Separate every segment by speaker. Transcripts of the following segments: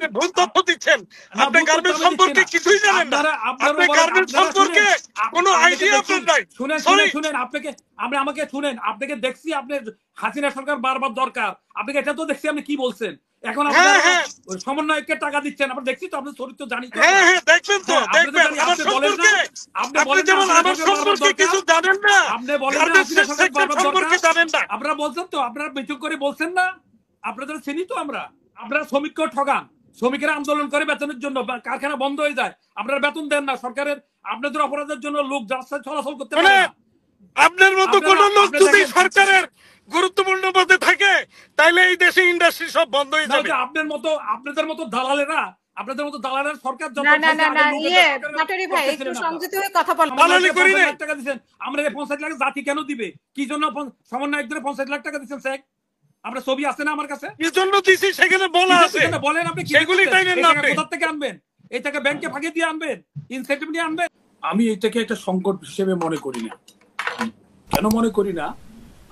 Speaker 1: আপনি ভুল তথ্য দিচ্ছেন। আপনি গার্মেন্টস সম্পর্কে কিছুই জানেন না। আপনি গার্মেন্টস সম্পর্কে কোনো আইডিয়া আপনার নাই।
Speaker 2: শুনেন আমাকে শুনেন, আপনাকে দেখছি আপনি হাসিনা সরকার বারবার দরকার, আপনাকে এটা তো দেখছি আপনি কি বলছেন। এখন আপনারা সমন্বয়কে টাকা দিচ্ছেন, আমরা দেখছি তো, আপনার চরিত্র জানি তো।
Speaker 1: হ্যাঁ দেখবেন তো, দেখবেন আমার সম্পর্কে। আপনি যেমন আমার সম্পর্কে কিছু জানেন না,
Speaker 2: আপনি বলেন না হাসিনা সরকার বারবার দরকার জানেন না। আপনারা বলছেন তো, আপনারা মিছিল করে বলছেন না, আপনাদের চিনি তো আমরা। আপনারা শ্রমিককেও ঠগান, শ্রমিকেরা আন্দোলন করে বেতনের জন্য, কারখানা বন্ধ হয়ে যায়, আপনারা বেতন দেন না। সরকারের আপনাদের অপরাধের জন্য লোক রাস্তায় চলাচল করতে পারে না।
Speaker 1: আপনার মতো কোন লোক যদি সরকারের গুরুত্বপূর্ণ পদে থাকে তাহলে এই দেশে ইন্ডাস্ট্রি সব বন্ধ হয়ে যাবে।
Speaker 2: আপনাদের মতো দালালেরা, সরকার যত
Speaker 3: টাকা
Speaker 2: দিচ্ছেন, আমরা 50 লাখ জাতি কেন দিবে? কি জন্য সমন্বয়কদের 50 লাখ টাকা দিচ্ছেন স্যার? আমরা ছবি আছে না আমার কাছে,
Speaker 1: কি জন্য দিছি সেখানে বলা আছে।
Speaker 2: বলেন আপনি
Speaker 1: সেগুলি
Speaker 2: কোথা থেকে আনবেন? এই টাকা ব্যাংকে ফাঁকি দিয়ে আনবেন, ইনসেন্টিভ নিয়ে আনবেন? আমি এটাকে একটা সংকট হিসেবে মনে করি না। কেন মনে করি না?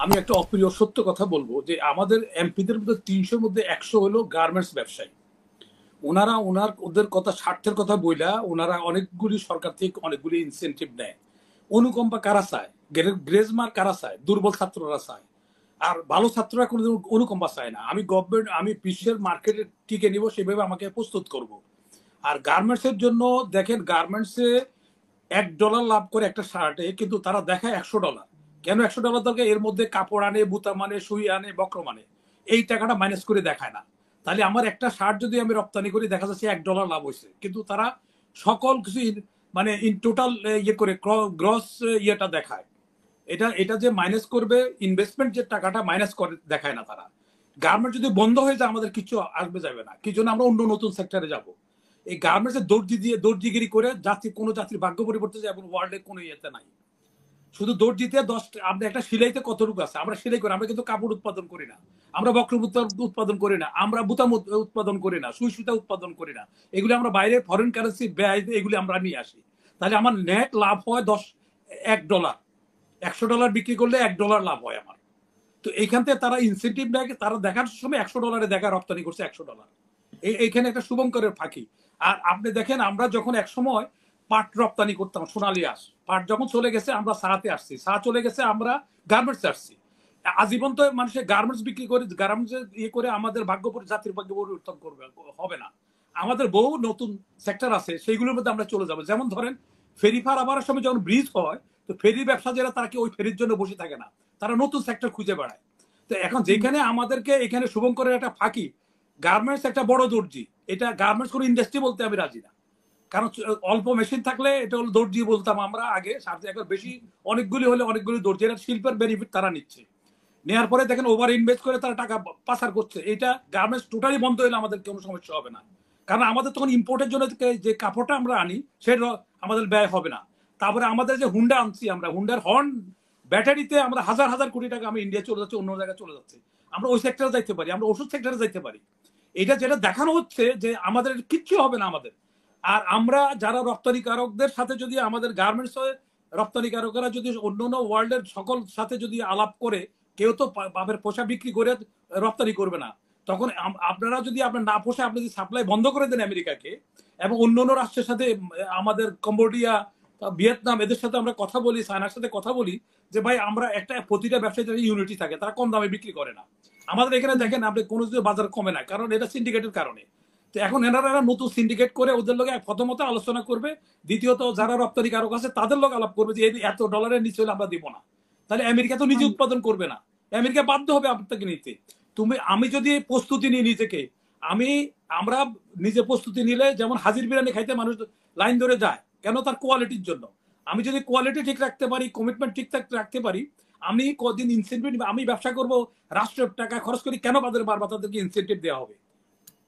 Speaker 2: আমি একটা অপ্রিয় সত্য কথা বলবো, যে আমাদের এমপিদের মধ্যে 300-র মধ্যে 100 হলো গার্মেন্টস ব্যবসায়ী। ওদের কথা, স্বার্থের কথা বইলা ওনারা অনেকগুলি সরকার থেকে অনেকগুলি ইনসেন্টিভ নেয়। অনুকম্পা কারা চায়? গ্রেজমার কারা চায়? দুর্বল ছাত্ররা চায়। আর ভালো ছাত্ররা কোনোদিন অনুকম্পা চায় না। আমি বিশ্বের মার্কেটে টিকে নিব, সেভাবে আমাকে প্রস্তুত করব। আর গার্মেন্টসের জন্য দেখেন, গার্মেন্টসে $1 লাভ করে একটা শার্টে, কিন্তু তারা দেখায় $100। কেন $100 দরকার? এর মধ্যে কাপড় আনে, বুতাম আনে, সুই আনে, বক্রম আনে, এই টাকাটা মাইনাস করে দেখায় না। তাহলে আমার একটা শার্ট যদি আমি রপ্তানি করি, দেখা যাচ্ছে $1 লাভ হয়েছে, কিন্তু তারা সকল কিছু মানে ইন টোটাল ইয়ে করে গ্রস ইয়েটা দেখায়। এটা যে মাইনাস করবে, ইনভেস্টমেন্ট যে টাকাটা মাইনাস করে দেখায় না তারা। গার্মেন্ট যদি বন্ধ হয়ে যায়, আমাদের কিছু আসবে যাবে না। কি জন্য আমরা অন্য নতুন সেক্টরে যাব? এই গার্মেন্টসের দর্জিগিরি করে কোনো জাতির ভাগ্য পরিবর্তন যায় এবং ওয়ার্ল্ডে কোনো ইয়েতে নাই। শুধু দর্জিতে আপনি একটা সিলাইতে কতটুকু আছে? আমরা সেলাই করি, আমরা কিন্তু কাপড় উৎপাদন করি না, আমরা বক্রম উৎপাদন করি না, আমরা বুতাম উৎপাদন করি না, সুই সুতা উৎপাদন করি না। এগুলি আমরা বাইরে ফরেন কারেন্সি ব্যয়, এগুলি আমরা নিয়ে আসি। তাহলে আমার নেট লাভ হয় $1। $100 বিক্রি করলে $1 লাভ হয় আমার। তো এইখান থেকে তারা ইনসেন্টিভ নেয়, তারা দেখার সময় $100 দেখা রপ্তানি করছে $100। এইখানে একটা শুভঙ্করের ফাঁকি। আর আপনি দেখেন, আমরা যখন এক সময় পাট রপ্তানি করতাম, সোনালী আঁশ, পাট যখন চলে গেছে আমরা সাহাতে আসছি, সাহা চলে গেছে আমরা গার্মেন্টসে আসছি। আজীবন তো মানুষের গার্মেন্টস বিক্রি করে, গার্মেন্টস ইয়ে করে আমাদের জাতির ভাগ্য পরিবর্তন করবে হবে না। আমাদের বহু নতুন সেক্টর আছে, সেইগুলোর মধ্যে আমরা চলে যাবো। যেমন ধরেন, ফেরি পার আবার সময় যখন ব্রিজ হয়, তো ফেরি ব্যবসা যারা, তারা কি ওই ফেরির জন্য বসে থাকে না, তারা নতুন সেক্টর খুঁজে বেড়ায়। তো এখন যেখানে আমাদেরকে এখানে শুভঙ্করের একটা ফাঁকি, গার্মেন্টস একটা বড় দর্জি, এটা গার্মেন্টস কোনো ইন্ডাস্ট্রি বলতে আমি রাজি না। কারণ অল্প মেশিন থাকলে এটা হলো দর্জি বলতাম আমরা আগে, সাথে এখন বেশি অনেকগুলি হলে অনেকগুলি দর্জি। এটা শিল্পের বেনিফিট তারা নিচ্ছে, নেওয়ার পরে দেখেন ওভার ইনভেস্ট করে তারা টাকা পাচার করছে। এটা গার্মেন্টস টোটালি বন্ধ হলে আমাদের কোনো সমস্যা হবে না, কারণ আমাদের তখন ইম্পোর্টের জন্য যে কাপড়টা আমরা আনি সেটা আমাদের ব্যয় হবে না। তারপরে আমাদের যে হুন্ডা আনছি, আমরা হুন্ডার হর্ন ব্যাটারিতে আমরা হাজার হাজার কোটি টাকা আমি ইন্ডিয়া চলে যাচ্ছে, অন্য জায়গায় চলে যাচ্ছে। আমরা ওই সেক্টরে যাইতে পারি, আমরা ওষুধ সেক্টরে যাইতে পারি। এটা যেটা দেখানো হচ্ছে যে আমাদের কিচ্ছু হবে না আমাদের। আর আমরা যারা রপ্তানিকারকদের সাথে যদি, আমাদের গার্মেন্টস রপ্তানিকারকরা যদি অন্য অন্য ওয়ার্ল্ডের সকল সাথে যদি আলাপ করে, কেউ তো বাপের পোশাক বিক্রি করে রপ্তানি করবে না। তখন আপনারা যদি আপনার না পোষায়, আপনি যদি সাপ্লাই বন্ধ করে দেন আমেরিকাকে এবং অন্য অন্য রাষ্ট্রের সাথে, আমাদের কম্বোডিয়া, ভিয়েতনাম, এদের সাথে আমরা কথা বলি, চায়নার সাথে কথা বলি, যে ভাই আমরা একটা প্রতিটা ব্যবসায়ী ইউনিটি থাকে, তারা কম দামে বিক্রি করে না। আমাদের এখানে দেখেন আপনি কোনো বাজার কমে না, কারণ এটা সিন্ডিকেটের কারণে। তো এখন এনারা নতুন সিন্ডিকেট করে ওদের লোক প্রথমত আলোচনা করবে, দ্বিতীয়ত যারা রপ্তানিকারক আছে তাদের লোক আলাপ করবে যে এত ডলারের নিচে হলে আমরা দিব না। তাহলে আমেরিকা তো নিজে উৎপাদন করবে না, আমেরিকা বাধ্য হবে আপনাকে নিতে। আমি যদি প্রস্তুতি নিই নিজেকে, আমরা নিজে প্রস্তুতি নিলে, যেমন হাজির বিরিয়ানি খাইতে মানুষ লাইন ধরে যায় কেন? তার কোয়ালিটির জন্য। আমি যদি কোয়ালিটি ঠিক রাখতে পারি, কমিটমেন্ট ঠিক রাখতে পারি, আমি কদিন ইনসেন্টিভ, আমি ব্যবসা করব, রাষ্ট্রের টাকা খরচ করি, কেন তাদেরকে ইনসেন্টিভ দেওয়া হবে?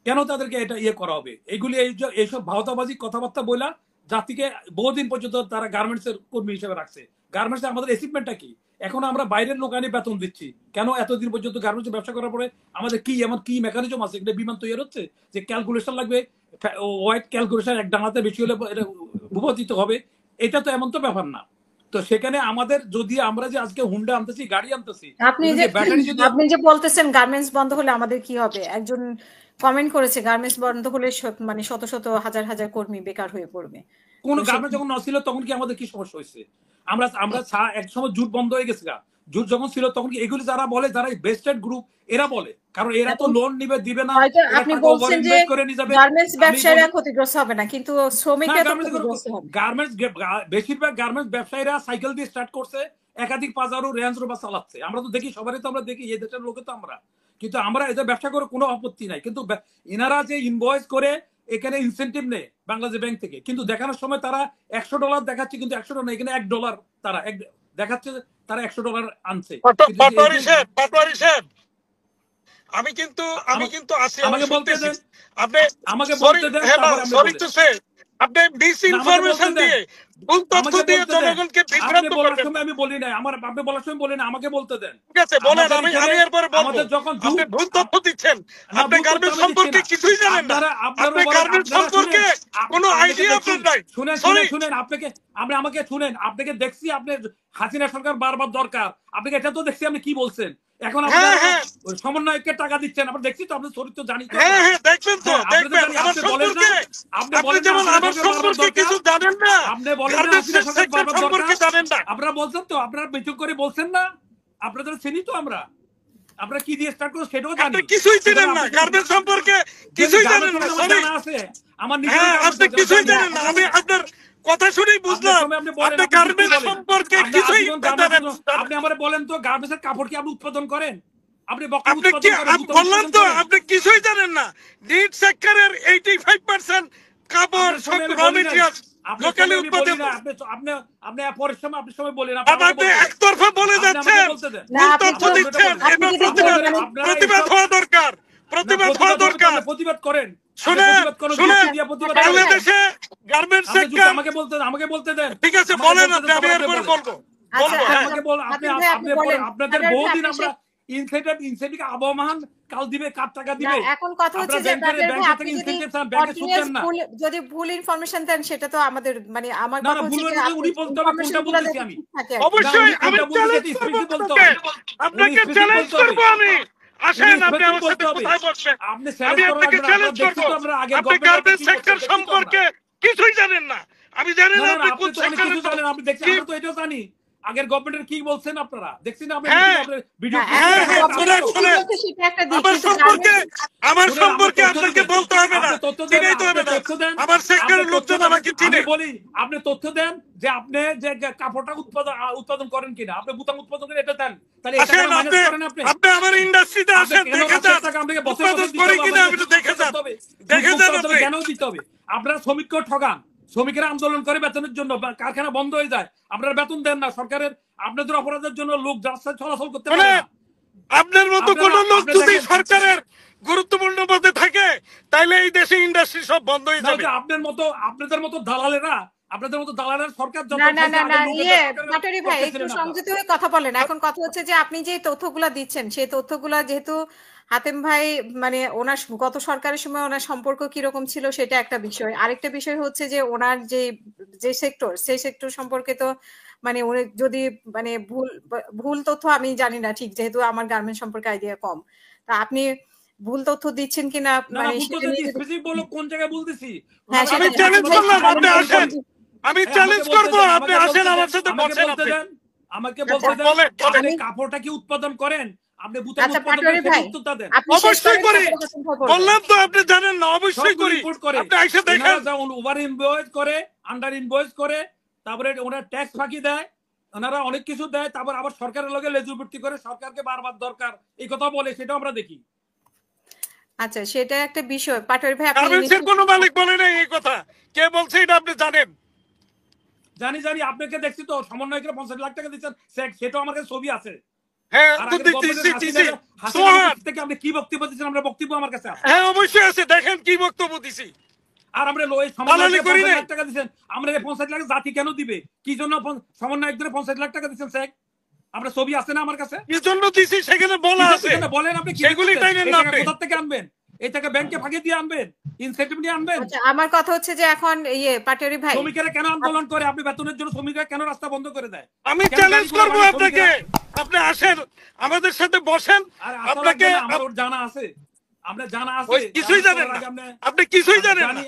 Speaker 2: কেন তাদেরকে এটা ইয়ে করা হবে? এগুলি এইসব ভাওতাবাজি কথাবার্তা বলা জাতিকে বহুদিন পর্যন্ত তারা গার্মেন্টস এর কর্মী হিসেবে রাখছে। গার্মেন্টস আমাদের অ্যাচিভমেন্টটা কি? এখন আমরা বাইরের লোক আনি বেতন দিচ্ছি, কেন? এতদিন পর্যন্ত গার্মেন্টস ব্যবসা করার পরে আমাদের কি এমন কি মেকানিজম আছে? এটা বিমান তৈরি হচ্ছে যে ক্যালকুলেশন লাগবে, ওয়াইট ক্যালকুলেশন এক ডানাতে বেশি হলে ভূপাতিত হবে, এটা তো এমন তো ব্যাপার না। তো সেখানে আমাদের যদি আমরা যে আজকে হুন্ডা আনতেছি, গাড়ি আনতেছি,
Speaker 3: আপনি যে বলতেছেন গার্মেন্টস বন্ধ হলে আমাদের কি হবে, একজন কমেন্ট করেছে গার্মেন্টস বন্ধ হলে মানে শত শত হাজার হাজার কর্মী বেকার হয়ে পড়বে।
Speaker 2: কোন গার্মেন্টস যখন নছিল তখন কি আমাদের কি সমস্যা হয়েছে? আমরা আমরা এক সময় জুট বন্ধ হয়ে গেছে, জুট যখন ছিল তখন কি এগুলি যারা বলে, যারা বেস্টেড গ্রুপ এরা বলে, কারণ এরা তো লোন নিবে দিবে না,
Speaker 3: হয়তো আপনি বলছেন যে গার্মেন্টস ব্যবসায়ীরা ক্ষতিগ্রস্ত হবে না, কিন্তু শ্রমিকরা তো ক্ষতিগ্রস্ত হবে।
Speaker 2: গার্মেন্টস বেশিরভাগ গার্মেন্টস ব্যবসায়ীরা সাইকেল দিয়ে স্টার্ট করছে, একাধিক পাজারো রেঞ্জ রোভার চালাচ্ছে, আমরা তো দেখি, সবারই তো আমরা দেখি, এই দেশের লোকে তো আমরা, কিন্তু আমরা এদের ব্যবসা করে কোনো আপত্তি নাই, কিন্তু এনারা যে ইনভয়েস করে এখানে ইনসেন্টিভ নেই বাংলাদেশ ব্যাংক থেকে, কিন্তু দেখানোর সময় তারা $100 দেখাচ্ছে, কিন্তু $100 না, এখানে $1 তারা দেখাচ্ছে, তারা $100 আনছে।
Speaker 1: আমি কিন্তু আসি,
Speaker 2: আমাকে বলতে দেন,
Speaker 1: আপনি
Speaker 2: আমাকে বলতে দেন,
Speaker 1: সরি টু সে আপনি মিসইনফরমেশন দিয়ে ভুল তথ্য দিয়ে জনগণকে বিভ্রান্ত করবেন।
Speaker 2: আমি বলি না, আপনি বলার সময় বলি না, আমাকে বলতে দেন।
Speaker 1: ঠিক আছে, বলেন, আমি এরপরে বলবো। আপনি ভুল তথ্য দিচ্ছেন, আপনি গার্মেন্টস সম্পর্কে কিছুই জানেন না, আপনি গার্মেন্টস সম্পর্কে কোনো আইডিয়া আপনার নাই।
Speaker 2: শুনেন, আমাকে শুনেন, আপনাকে দেখছি, আপনি হাসিনা সরকার বারবার দরকার, আপনাকে এটা তো দেখছি, আপনি কি বলছেন এখন, সমন্বয়কে টাকা দিচ্ছেন, আমরা দেখছি তো, আপনার চরিত্র জানি তো।
Speaker 1: দেখবেন তো, দেখবেন আমার সম্পর্কে, আপনি যেমন আমার সম্পর্কে কিছু জানেন না,
Speaker 2: আপনি বলেন
Speaker 1: সম্পর্কে জানেন না,
Speaker 2: আপনারা বলছেন তো, আপনারা বেচুক করে বলছেন না, আপনাদের চিনি তো আমরা, আপনারা কি দিয়ে স্টার্ট করো সেটাও জানি।
Speaker 1: আপনি কিছুই জানেন না, গার্মেন্টস সম্পর্কে কিছুই জানেন না,
Speaker 2: জানা আছে আমার নিজের,
Speaker 1: আপনি কিছুই জানেন না, আমি আপনার কথা শুনেই বুঝলাম আপনি গার্মেন্টস সম্পর্কে কিছুই জানেন না।
Speaker 2: আপনি আমারে বলেন তো, গার্মেন্টসের কাপড় কি আপনি উৎপাদন করেন? আপনি
Speaker 1: কি বললাম তো, আপনি কিছুই জানেন না। নিট সেক্টরের 85% কাপড় সব র মেটেরিয়ালস লোকালি উৎপাদিত।
Speaker 2: আপনি পরের সময় আপনি সময় বলেন,
Speaker 1: আপনি একতরফা বলে যাচ্ছেন, ভুল তথ্য দিচ্ছেন, এবার প্রতিবাদ হওয়া দরকার,
Speaker 2: প্রতিবাদ করেন।
Speaker 1: বাংলাদেশে গার্মেন্টস সেক্টর,
Speaker 2: আমাকে বলতে দেন।
Speaker 1: ঠিক আছে, বলেন আপনি, আমি এরপর বলবো।
Speaker 2: আপনাদের বহুদিন আমরা ইনসেন্টিভ আবহমান কাল দিবে, কার টাকা দিবে।
Speaker 3: এখন কথা হচ্ছে যে যদি ভুল ইনফরমেশন দেন সেটা তো আমাদের, মানে আমার কথা হচ্ছে যে
Speaker 2: উনি বলতে হবে কোনটা বলতেছি আমি।
Speaker 1: অবশ্যই আমি চ্যালেঞ্জ করব আপনাকে, চ্যালেঞ্জ করব আমি। আসেন আপনি আমার সাথে কোথায় বসবেন, আমি আপনাকে চ্যালেঞ্জ করব। আপনি গার্মেন্টস সেক্টর সম্পর্কে কিছুই জানেন না, আমি জানি না আপনি কোন সেক্টরে জানেন।
Speaker 2: আপনি দেখছেন, আমরা তো এটাও জানি আগের গভর্নমেন্টের কি বলছেন আপনারা, দেখছেন না ভিডিও।
Speaker 1: আমার সম্পর্কে আপনাকে বলতে হবে না, চিনাইতে হবে না, আমার সেক্টরের লোকজন আমাকে চিনে।
Speaker 2: বলি, আপনি তথ্য দেন যে আপনি যে কাপড়টা উৎপাদন করেন কিনা, আপনি বুতাম উৎপাদন করেন, এটা দেন। তাহলে
Speaker 1: আপনি আমার ইন্ডাস্ট্রিতে আসেন, দেখে যান উৎপাদন করে কিনা, আপনি দেখে যান,
Speaker 2: কেন দিতে হবে? আপনারা শ্রমিককে ঠগান, শ্রমিকেরা আন্দোলন করে বেতনের জন্য, কারখানা বন্ধ হয়ে যায়, আপনারা বেতন দেন না, সরকারের আপনাদের অপরাধের জন্য লোক রাস্তায় চলাচল করতে পারে না।
Speaker 1: আপনার মতো কোন লোক যদি সরকারের গুরুত্বপূর্ণ পদে থাকে তাহলে এই দেশে ইন্ডাস্ট্রি সব বন্ধ হয়ে যাবে।
Speaker 2: আপনাদের মতো দালালেরা, সরকার
Speaker 3: পাটোয়ারি ভাই একটু সংযত হয়ে কথা বলেন। এখন কথা হচ্ছে যে আপনি যে তথ্যগুলা দিচ্ছেন সেই তথ্যগুলা যেহেতু হাতেম ভাই, মানে ওনার গত সরকারের সময় ওনার সম্পর্ক কিরকম ছিল সেটা একটা বিষয়, আরেকটা বিষয় হচ্ছে যে ওনার যে সেক্টর, সেই সেক্টর সম্পর্কে তো মানে উনি যদি মানে ভুল তথ্য, আমি জানি না ঠিক, যেহেতু আমার গার্মেন্টস সম্পর্কে আইডিয়া কম, তা আপনি ভুল তথ্য দিচ্ছেন কিনা মানে
Speaker 2: কোন জায়গায় বলতেছি।
Speaker 1: আমি চ্যালেঞ্জ করলাম, আপনি আসেন, আমি চ্যালেঞ্জ করব, আপনি আসেন আমার সাথে বসেন।
Speaker 2: আমাকে বলতে দেন, আপনি কাপড়টা কি উৎপাদন করেন? আপনি বুতাম উৎপাদন করেন?
Speaker 1: অবশ্যই করি, বললাম তো, আপনি জানেন না, অবশ্যই করি। আপনি এসে দেখেন,
Speaker 2: ওভার ইনভয়েস করে, আন্ডার ইনভয়েস করে, তারপরে ওনারা ট্যাক্স ফাঁকি দেয়, ওনারা অনেক কিছু দেয়, তারপর আবার সরকারের লগে লেজুবর্তি করে, সরকারকে বারবার দরকার এই কথা বলে, সেটাও আমরা দেখি।
Speaker 3: আচ্ছা, সেটা একটা বিষয়। পাটোয়ারি ভাই,
Speaker 1: গার্মেন্টসের কোনো মালিক বলে না এই কথা, কে বলছে এটা আপনি জানেন?
Speaker 2: জানি, আপনাকে দেখছি তো, সমন্বয়কে 50 লাখ টাকা দিচ্ছেন, সেটাও আমার কাছে ছবি আছে।
Speaker 1: হ্যাঁ,
Speaker 2: আপনি কি বক্তব্য দিচ্ছেন? আমরা বক্তব্য আমার কাছে আছে।
Speaker 1: হ্যাঁ, অবশ্যই আছে, দেখেন কি বক্তব্য দিছি।
Speaker 2: আর আমরা সমন্বয়কে 50 লাখ টাকা দিচ্ছেন, আমরা 50 লাখ জাতি কেন দিবে? কি জন্য সমন্বয়কদের 50 লাখ টাকা দিচ্ছেন স্যার? আমরা ছবি আছে না আমার কাছে,
Speaker 1: কি জন্য দিছি সেখানে বলা আছে।
Speaker 2: বলেন আপনি
Speaker 1: সেগুলি টাইমের না, আপনি
Speaker 2: কোথা থেকে আনবেন? এই টাকা ব্যাংকে ফাঁকি দিয়ে আনবেন, ইনসেন্টিভ নিয়ে আনবেন।
Speaker 3: আচ্ছা, আমার কথা হচ্ছে যে এখন পাটোয়ারি ভাই,
Speaker 2: শ্রমিকেরা কেন আন্দোলন করে? আপনি বেতনের জন্য শ্রমিকরা কেন রাস্তা বন্ধ করে দেয়?
Speaker 1: আমি চ্যালেঞ্জ করব আপনাকে, আপনি আসেন আমাদের সাথে বসেন। আপনাকে
Speaker 2: আমার জানা আছে, আপনার জানা আছে
Speaker 1: ওই কিছুই জানেন না, আপনি কিছুই জানেন না।